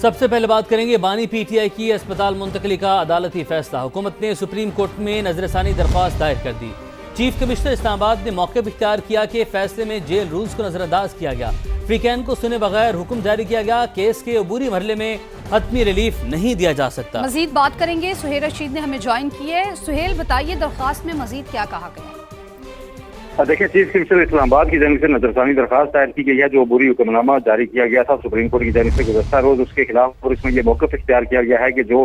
सबसे पहले बात करेंगे बानी पीटीआई की अस्पताल मुंतकली का अदालती फैसला। हुकूमत ने सुप्रीम कोर्ट में नजरसानी दरख्वास्त दायर कर दी। चीफ कमिश्नर इस्लामाबाद ने मौके पर इख्तियार किया कि फैसले में जेल रूल्स को नजरअंदाज किया गया। फ्रीकैन को सुने बगैर हुक्म जारी किया गया। केस के अबूरी मरहले में हतमी रिलीफ नहीं दिया जा सकता। मजीद बात करेंगे, सुहेल रशीद ने हमें ज्वाइन की है। सुहेल बताइए, दरख्वास्त में मजीद क्या कहा गया? देखिए, चीफ कमिश्नर इस्लामाबाद की जानिब से नजरसानी दरखास्त दायर की गई है। जो अबूरी हुक्मनामा जारी किया गया था सुप्रीम कोर्ट की जानिब से गुज़श्ता रोज उसके खिलाफ, और इसमें यह मौक़िफ़ इख्तियार किया गया है कि जो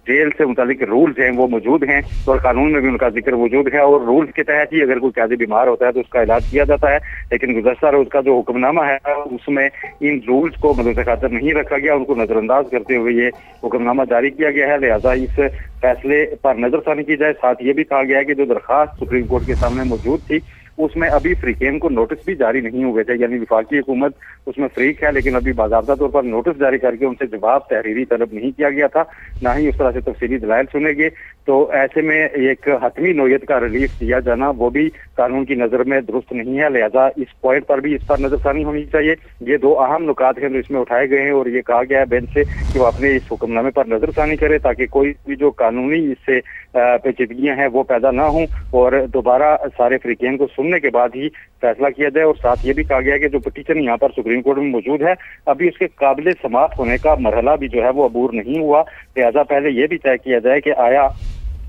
जेल से मुतालिक रूल्स हैं वो मौजूद हैं और कानून में भी उनका जिक्र मौजूद है, और रूल्स के तहत ही अगर कोई कैदी बीमार होता है तो उसका इलाज किया जाता है। लेकिन गुज़श्ता रोज का जो हुक्मनामा है उसमें इन रूल्स को मद्दे खातर नहीं रखा गया, उनको नजरअंदाज करते हुए ये हुक्मनामा जारी किया गया है। लिहाजा इस फैसले पर नजरसानी की जाए। साथ ये भी कहा गया है कि जो दरखास्त सुप्रीम कोर्ट के सामने मौजूद थी उसमें अभी फ्रीकैन को नोटिस भी जारी नहीं हुए थे, यानी वफाकी हुकूमत उसमें फ्रीक है, लेकिन अभी बाकायदा तौर पर नोटिस जारी करके उनसे जवाब तहरीरी तलब नहीं किया गया था, ना ही उस तरह से तफसीली दलाइल सुने गए। तो ऐसे में एक हतमी नोयत का रिलीफ दिया जाना वो भी कानून की नजर में दुरुस्त नहीं है। लिहाजा इस पॉइंट पर भी इस पर नजरसानी होनी चाहिए। ये दो अहम नुकात हैं जो इसमें उठाए गए हैं, और ये कहा गया है बेंच से कि वो अपने इस हुक्मनामे पर नजरसानी करे ताकि कोई भी जो कानूनी इससे पेचीदगियां हैं वो पैदा ना हों, और दोबारा सारे फ्रीकैन को सुनने के बाद ही फैसला किया जाए। और साथ ये भी कहा गया है कि जो पिटीशन यहाँ पर सुप्रीम कोर्ट में मौजूद है अभी उसके काबिल समाअत होने का मरहला भी जो है वो अबूर नहीं हुआ। लिहाजा पहले ये भी तय किया जाए कि आया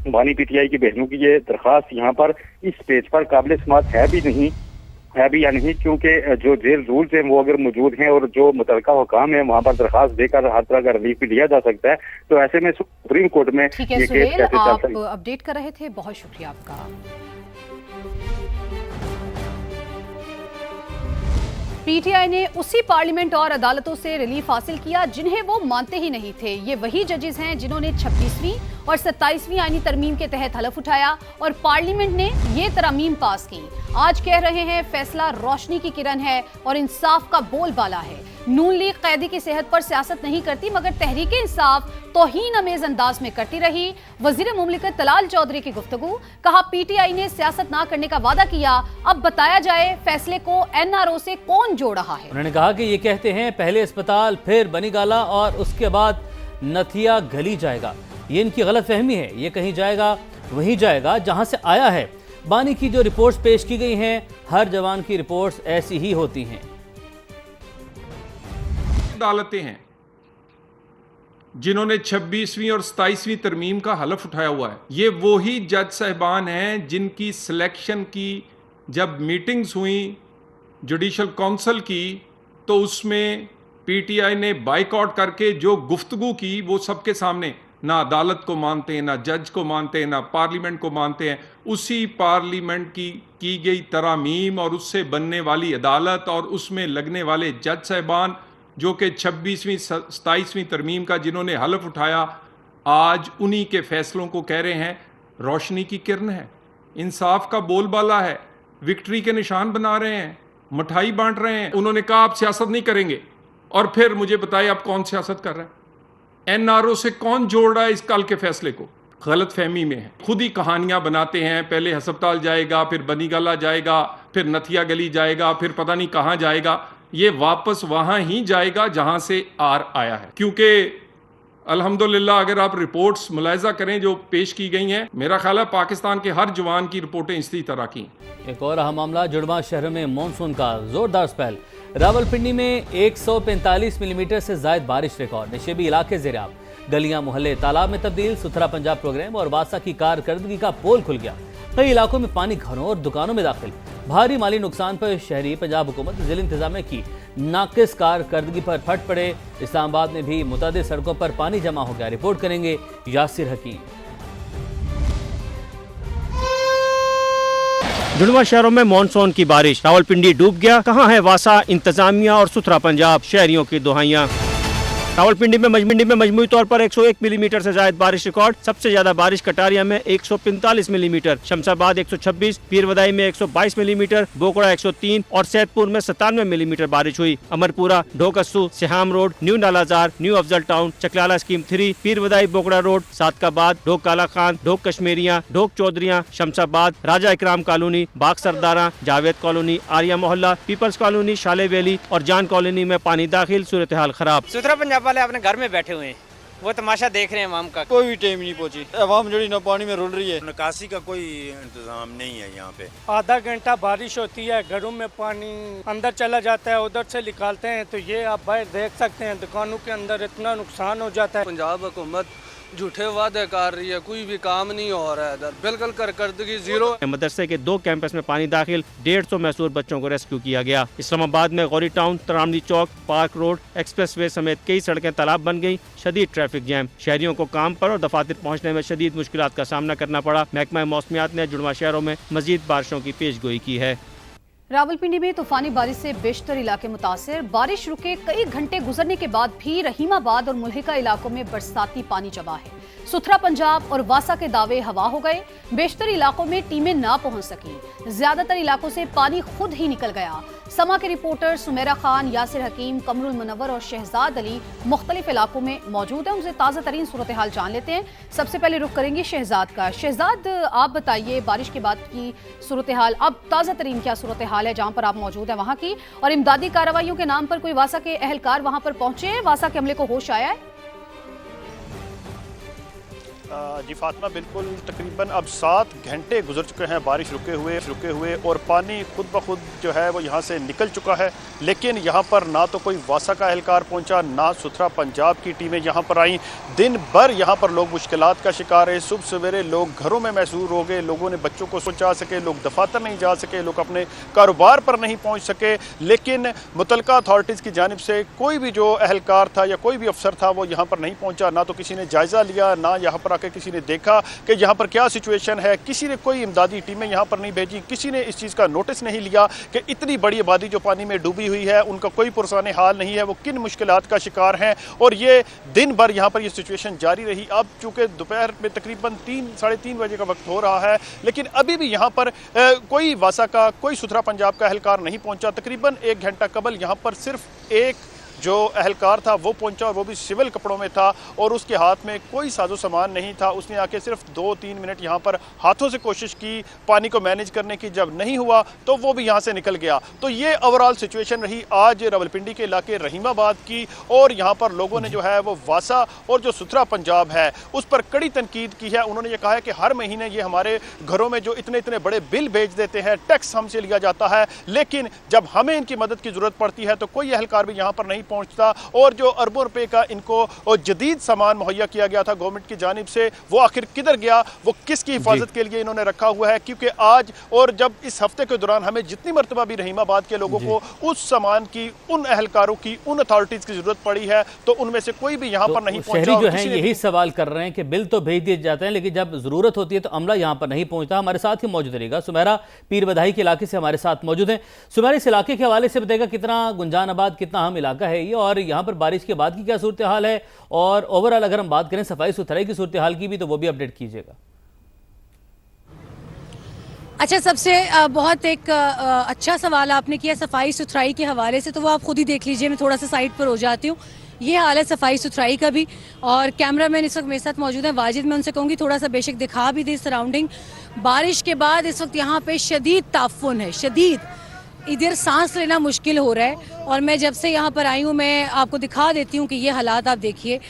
बानी पीटीआई की बहनों की ये दरखास्त यहाँ पर इस पेज पर काबिल समाअत है भी या नहीं, क्योंकि जो जेल रूल्स हैं वो अगर मौजूद हैं और जो मुतलका हुकाम है वहाँ पर दरखास्त देकर हर तरह का रिलीफ भी लिया जा सकता है। तो ऐसे में सुप्रीम कोर्ट में ठीक है सुहेल, आप अपडेट कर रहे थे, बहुत शुक्रिया आपका। पीटीआई ने उसी पार्लियामेंट और अदालतों से रिलीफ हासिल किया जिन्हें वो मानते ही नहीं थे। ये वही जजेस हैं जिन्होंने 26वीं और 27वीं आईनी तरमीम के तहत हलफ उठाया और पार्लियामेंट ने ये तरमीम पास की। आज कह रहे हैं फैसला रोशनी की किरण है और इंसाफ का बोलबाला है। नून लीग कैदी की सेहत पर सियासत नहीं करती, मगर तहरीक इंसाफ तौहीन अमेज अंदाज में करती रही। वजीर मुमलिकत तलाल चौधरी की गुफ्तगू, कहा पीटीआई ने सियासत ना करने का वादा किया, अब बताया जाए फैसले को एनआरओ से कौन जोड़ रहा है। उन्होंने कहा कि ये कहते हैं पहले अस्पताल फिर बनीगाला और उसके बाद नथिया गली जाएगा। ये इनकी गलत फहमी है। ये कहीं जाएगा वहीं जाएगा जहां से आया है। बानी की जो रिपोर्ट्स पेश की गई हैं, हर जवान की रिपोर्ट्स ऐसी ही होती हैं। अदालतें हैं जिन्होंने 26वीं और 27वीं तरमीम का हलफ उठाया हुआ है। ये वही जज साहिबान हैं जिनकी सिलेक्शन की जब मीटिंग्स हुई जुडिशल काउंसिल की तो उसमें पीटीआई ने बाइकआउट करके जो गुफ्तगू की वो सबके सामने, ना अदालत को मानते हैं, ना जज को मानते हैं, ना पार्लियामेंट को मानते हैं। उसी पार्लियामेंट की गई तरामीम और उससे बनने वाली अदालत और उसमें लगने वाले जज साहिबान जो कि 26वीं 27वीं तरमीम का जिन्होंने हलफ उठाया, आज उन्हीं के फैसलों को कह रहे हैं रोशनी की किरण है, इंसाफ का बोलबाला है, विक्ट्री के निशान बना रहे हैं, मिठाई बांट रहे हैं। उन्होंने कहा आप सियासत नहीं करेंगे, और फिर मुझे बताइए आप कौन सियासत कर रहे हैं? एनआरओ से कौन जोड़ रहा है इस कल के फैसले को? गलत फहमी में है, खुद ही कहानियां बनाते हैं। पहले अस्पताल जाएगा, फिर बनीगाला जाएगा, फिर नथिया गली जाएगा, फिर पता नहीं कहां जाएगा। ये वापस वहां ही जाएगा जहां से आया है, क्योंकि अल्हम्दुलिल्लाह अगर आप रिपोर्ट्स मुलायजा करें जो पेश की गई हैं, मेरा ख्याल है पाकिस्तान के हर जवान की रिपोर्टें इसी तरह की। एक और अहम मामला, जुड़वा शहर में मानसून का जोरदार स्पेल। रावलपिंडी में 145 मिलीमीटर से ज्यादा बारिश रिकॉर्ड। नशेबी इलाके ज़ेर-आब, गलियां मोहल्ले तालाब में तब्दील। सुथरा पंजाब प्रोग्राम और वासा की कारकर्दगी का पोल खुल गया। कई इलाकों में पानी घरों और दुकानों में दाखिल। भारी माली नुकसान पर शहरी पंजाब हुकूमत जिला इंतजामिया की नाकिस कारकर्दगी पर फट पड़े। इस्लामाबाद में भी मुतादिद सड़कों पर पानी जमा हो गया। रिपोर्ट करेंगे यासिर हकीम। जुड़वा शहरों में मानसून की बारिश, रावलपिंडी डूब गया। कहाँ है वासा, इंतजामिया और सुथरा पंजाब, शहरियों की दुहाइयां। रावलपिंडी में मजमूई तौर पर 101 मिलीमीटर से ज्यादा बारिश रिकॉर्ड। सबसे ज्यादा बारिश कटारिया में 145 मिलीमीटर, शमशाबाद 126, पीरवदाई में 122 मिलीमीटर, बोकड़ा 103 और सैदपुर में 97 मिलीमीटर बारिश हुई। Amarpura, Dhokassu, Siham road, new Nalajar, new Afzal town, Chaklala scheme 3, Peerwadhai Bokra road, Sadiqabad, Dhok Kala Khan, Dhok Kashmirian, Dhok Chaudharian, Shamsabad, Raja Ikram colony, Bagh Sardaran, Javed colony, Arya Mohalla, people's colony, शाले वैली और जान कॉलोनी में पानी दाखिल। सूरत हाल खराब। सुथरा पंजाब वाले अपने घर में बैठे हुए हैं, वो तमाशा देख रहे हैं अवाम का। कोई भी टीम नहीं पहुंची, अवाम जड़ी ना पानी में रुल रही है। निकासी का कोई इंतजाम नहीं है यहाँ पे। आधा घंटा बारिश होती है, घरों में पानी अंदर चला जाता है, उधर से निकालते हैं तो ये आप बाहर देख सकते हैं, दुकानों के अंदर इतना नुकसान हो जाता है। पंजाब हुकूमत झूठे वादे कर रही है, कोई भी काम नहीं हो रहा है इधर, बिल्कुल कारकर्दगी जीरो। मदरसे के 2 कैंपस में पानी दाखिल, 150 मैसूर बच्चों को रेस्क्यू किया गया। इस्लामाबाद में गौरी टाउन, तरामनी चौक, पार्क रोड, एक्सप्रेसवे समेत कई सड़कें तालाब बन गई। शदीद ट्रैफिक जैम, शहरियों को काम पर और दफातर पहुँचने में शदीद मुश्किलात का सामना करना पड़ा। महकमा मौसमियात ने जुड़वा शहरों में मजीद बारिशों की पेशगोई की है। रावलपिंडी में तूफानी बारिश से बेशतर इलाके मुतासिर। बारिश रुके कई घंटे गुजरने के बाद भी रहीमाबाद और मुल्हिका इलाकों में बरसाती पानी जमा है। सुथरा पंजाब और वासा के दावे हवा हो गए। बेशतर इलाकों में टीमें ना पहुंच सकी। ज्यादातर इलाकों से पानी खुद ही निकल गया। समा के रिपोर्टर सुमेरा खान, यासिर हकीम, कमरुल मुनव्वर और शहजाद अली मुख्तलिफ इलाकों में मौजूद हैं। उनसे ताज़ा तरीन सूरत हाल जान लेते हैं। सबसे पहले रुख करेंगे शहजाद का। शहजाद, आप बताइए बारिश के बाद की सूरत हाल, अब ताज़ा तरीन क्या सूरत हाल है जहाँ पर आप मौजूद हैं वहाँ की, और इमदादी कार्रवाइयों के नाम पर कोई वासा के अहलकार वहाँ पर पहुंचे हैं? वासा के अमले को होश आया है? जी फातिमा, बिल्कुल तकरीबन अब 7 घंटे गुजर चुके हैं बारिश रुके हुए और पानी खुद ब खुद जो है वो यहाँ से निकल चुका है। लेकिन यहाँ पर ना तो कोई वासा का एहलकार पहुँचा, ना सुथरा पंजाब की टीमें यहाँ पर आईं। दिन भर यहाँ पर लोग मुश्किलात का शिकार है। सुबह सवेरे लोग घरों में महसूर हो गए, लोगों ने बच्चों को पहुँचा सके, लोग दफातर नहीं जा सके, लोग अपने कारोबार पर नहीं पहुँच सके। लेकिन मुतलका अथॉरिटीज़ की जानिब से कोई भी जो एहलकार था या कोई भी अफसर था वो यहाँ पर नहीं पहुँचा। ना तो किसी ने जायज़ा लिया, ना यहाँ पर आके किसी ने देखा कि यहाँ पर क्या सिचुएशन है। किसी ने कोई इमदादी टीमें यहाँ पर नहीं भेजी, किसी ने इस चीज़ का नोटिस नहीं लिया कि इतनी बड़ी आबादी जो पानी में डूबी हुई है उनका कोई पुरसाने हाल नहीं है, वो किन मुश्किलात का शिकार हैं। और ये दिन भर यहाँ पर ये सिचुएशन जारी रही। अब चूँकि दोपहर में तकरीबन 3 साढ़े 3 बजे का वक्त हो रहा है, लेकिन अभी भी यहाँ पर कोई वासा का, कोई सुथरा पंजाब का एहलकार नहीं पहुँचा। तकरीबन 1 घंटा कबल यहाँ पर सिर्फ एक जो एहलकार था वो पहुंचा, और वो भी सिविल कपड़ों में था और उसके हाथ में कोई साजो सामान नहीं था। उसने आके सिर्फ 2-3 मिनट यहाँ पर हाथों से कोशिश की पानी को मैनेज करने की, जब नहीं हुआ तो वो भी यहाँ से निकल गया। तो ये ओवरऑल सिचुएशन रही आज रावलपिंडी के इलाके रहीमाबाद की। और यहाँ पर लोगों ने जो है वो वासा और जो सुथरा पंजाब है उस पर कड़ी तनकीद की है। उन्होंने ये कहा है कि हर महीने ये हमारे घरों में जो इतने इतने बड़े बिल भेज देते हैं, टैक्स हमसे लिया जाता है, लेकिन जब हमें इनकी मदद की ज़रूरत पड़ती है तो कोई एहलकार भी यहाँ पर नहीं पहुंचता। और जो अरबों रुपए का इनको जदीद सामान मुहैया किया गया था गवर्नमेंट की जानिब से, वो आखिर किधर गया, वो किसकी हिफाजत के लिए इन्होंने रखा हुआ है। क्योंकि आज और जब इस हफ्ते के दौरान हमें जितनी मरतबा भी रहीमाबाद के लोगों को उस सामान की, उन एहलकारों की, उन अथॉरिटीज की जरूरत पड़ी है तो उनमें से कोई भी यहाँ पर नहीं पहुंचा। शहरी जो है यही सवाल कर रहे हैं कि बिल तो भेज दिए जाते हैं, लेकिन जब जरूरत होती है तो अमला यहाँ पर नहीं पहुंचता। हमारे साथ ही मौजूद रहेगा सुमेरा, पीर बधाई के इलाके से हमारे साथ मौजूद है। सुमेरा, इस इलाके के हवाले से बताएगा कितना गुंजान आबाद, कितना अहम इलाका है ये, और यहाँ पर बारिश के बाद की क्या सूरत हाल है, और ओवरऑल अगर हम बात करें सफाई सुथराई की सूरत हाल की भी तो वो भी अपडेट कीजिएगा। अच्छा, सबसे बहुत एक अच्छा सवाल आपने किया सफाई सुथराई के हवाले से, तो वो आप खुद ही देख लीजिए। मैं थोड़ा सा साइड पर हो जाती हूँ। ये हाल है सफाई सुथराई का भी, और कैमरामैन इस वक्त मेरे साथ मौजूद है वाजिद। मैं उनसे कहूँगी थोड़ा सा बेशक दिखा भी दे सराउंडिंग। बारिश के बाद इस वक्त यहाँ पे शदीद ताफुन है, शदीद, इधर सांस लेना मुश्किल हो रहा है। और मैं जब से यहाँ पर आई हूँ मैं आपको दिखा देती हूँ कि ये हालात आप देखिए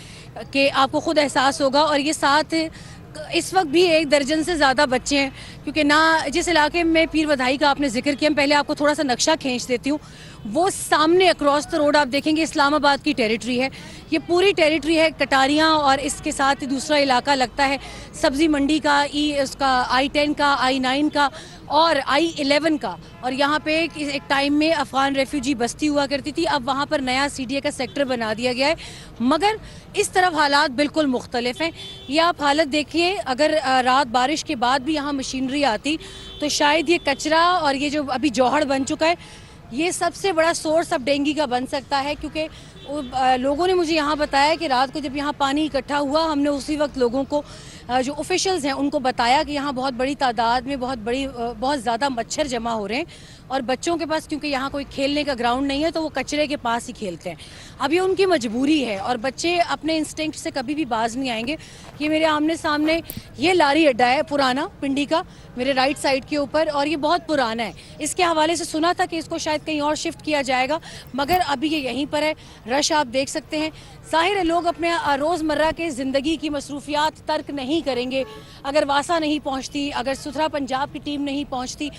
कि आपको खुद एहसास होगा। और ये साथ इस वक्त भी 1 दर्जन से ज़्यादा बच्चे हैं, क्योंकि ना जिस इलाके में पीर बधाई का आपने जिक्र किया, पहले आपको थोड़ा सा नक्शा खींच देती हूँ। वो सामने अक्रॉस द रोड आप देखेंगे इस्लामाबाद की टेरिटरी है, ये पूरी टेरिटरी है कटारियाँ, और इसके साथ ही दूसरा इलाका लगता है सब्जी मंडी का, उसका I-10 का, I-9 का और I-11 का। और यहाँ पे एक टाइम में अफ़गान रेफ्यूजी बस्ती हुआ करती थी, अब वहाँ पर नया CDA का सेक्टर बना दिया गया है। मगर इस तरफ हालात बिल्कुल मुख्तलिफ हैं। ये आप हालत देखिए, अगर रात बारिश के बाद भी यहाँ मशीनरी आती तो शायद ये कचरा और ये जो अभी जौहड़ बन चुका है, ये सबसे बड़ा सोर्स अब डेंगू का बन सकता है। क्योंकि लोगों ने मुझे यहाँ बताया कि रात को जब यहाँ पानी इकट्ठा हुआ, हमने उसी वक्त लोगों को, जो ऑफिशियल्स हैं उनको बताया कि यहाँ बहुत बड़ी तादाद में बहुत ज़्यादा मच्छर जमा हो रहे हैं, और बच्चों के पास क्योंकि यहाँ कोई खेलने का ग्राउंड नहीं है तो वो कचरे के पास ही खेलते हैं। अब ये उनकी मजबूरी है, और बच्चे अपने इंस्टिंक्ट से कभी भी बाज नहीं आएंगे। ये मेरे आमने सामने ये लारी अड्डा है पुराना पिंडी का, मेरे राइट साइड के ऊपर, और ये बहुत पुराना है। इसके हवाले से सुना था कि इसको शायद कहीं और शिफ्ट किया जाएगा, मगर अभी ये यहीं पर है। रश आप देख सकते हैं, जाहिर है लोग अपने रोज़मर्रा के ज़िंदगी की मसरूफियात तर्क नहीं करेंगे अगर वासा नहीं पहुंचती, अगर सुथरा पंजाब की टीम नहीं पहुंचती।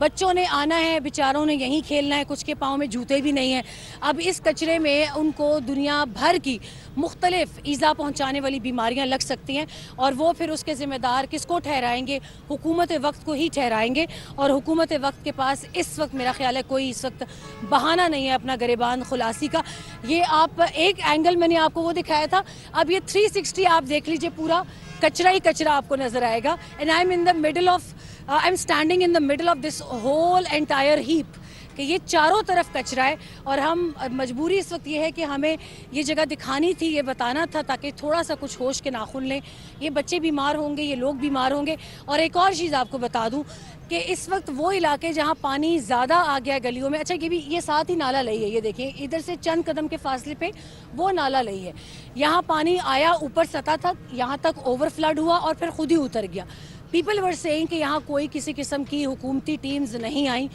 बच्चों ने आना है, बेचारों ने यहीं खेलना है, कुछ के पाँव में जूते भी नहीं हैं। अब इस कचरे में उनको दुनिया भर की मुख्तलिफ ईज़ा पहुंचाने वाली बीमारियां लग सकती हैं और वो फिर उसके ज़िम्मेदार किसको ठहराएंगे? हुकूमत वक्त को ही ठहराएंगे। और हुकूमत वक्त के पास इस वक्त मेरा ख्याल है कोई इस वक्त बहाना नहीं है अपना गरेबान खुलासी का। ये आप एक एंगल मैंने आपको वो दिखाया था, अब ये 360 आप देख लीजिए, पूरा कचरा ही कचरा आपको नजर आएगा। And I am in the middle of I am standing in the middle of this whole entire heap कि ये चारों तरफ कचरा है और हम मजबूरी इस वक्त ये है कि हमें ये जगह दिखानी थी, ये बताना था ताकि थोड़ा सा कुछ होश के नाखून लें। ये बच्चे बीमार होंगे, ये लोग बीमार होंगे। और एक और चीज़ आपको बता दूं कि इस वक्त वो इलाके जहाँ पानी ज़्यादा आ गया है गलियों में, अच्छा ये भी ये साथ ही नाला लई है, ये देखिए इधर से चंद कदम के फासले पे वो नाला लई है। यहाँ पानी आया ऊपर सतह तक, यहाँ तक ओवर फ्लड हुआ और फिर खुद ही उतर गया। पीपल वर सेइंग कि यहाँ कोई किसी किस्म की हुकूमती टीम्स नहीं आई,